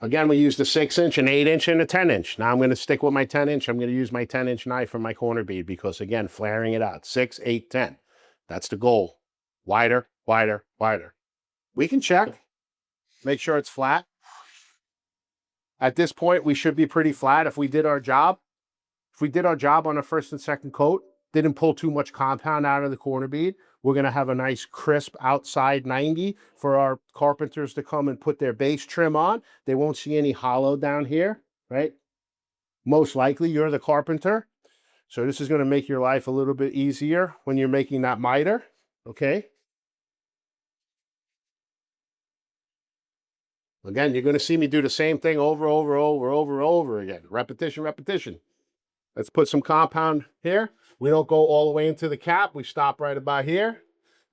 Again, we used a 6-inch, an 8-inch, and a 10-inch. Now I'm going to stick with my 10-inch. I'm going to use my 10-inch knife for my corner bead because, again, flaring it out. 6, 8, 10. That's the goal. Wider, wider, wider. We can check. Make sure it's flat. At this point, we should be pretty flat if we did our job. If we did our job on the first and second coat, didn't pull too much compound out of the corner bead, we're going to have a nice crisp outside 90 for our carpenters to come and put their base trim on. They won't see any hollow down here, right? Most likely you're the carpenter. So this is going to make your life a little bit easier when you're making that miter, okay? Again, you're going to see me do the same thing over again. Repetition, repetition. Let's put some compound here. We don't go all the way into the cap. We stop right about here.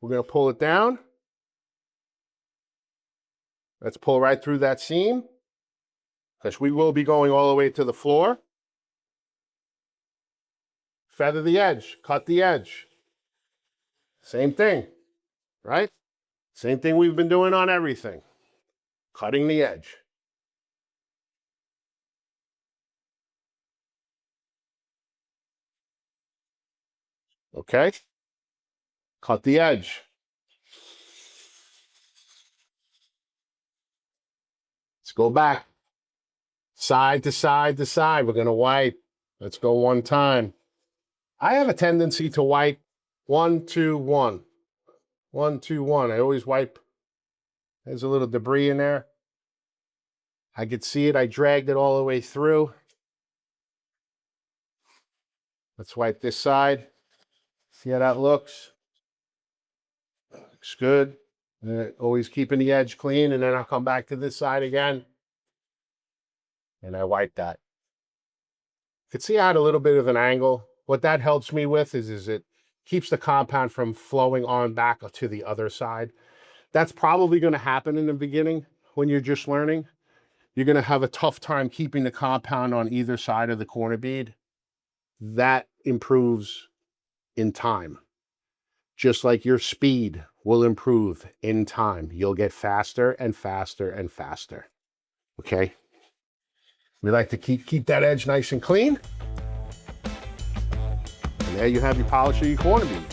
We're going to pull it down. Let's pull right through that seam, because we will be going all the way to the floor. Feather the edge, cut the edge. Same thing, right? Same thing we've been doing on everything. Cutting the edge. Okay? Cut the edge. Let's go back. Side to side to side. We're going to wipe. Let's go one time. I have a tendency to wipe 1, 2, 1. 1, 2, 1. I always wipe. There's a little debris in there. I could see it. I dragged it all the way through. Let's wipe this side. See how that looks? Looks good. Always keeping the edge clean, and then I'll come back to this side again. And I wipe that. You can see I had a little bit of an angle. What that helps me with is it keeps the compound from flowing on back to the other side. That's probably going to happen in the beginning when you're just learning. You're going to have a tough time keeping the compound on either side of the corner bead. That improves in time. Just like your speed will improve in time. You'll get faster and faster and faster. Okay? We like to keep that edge nice and clean. And there you have your polish of your corner bead.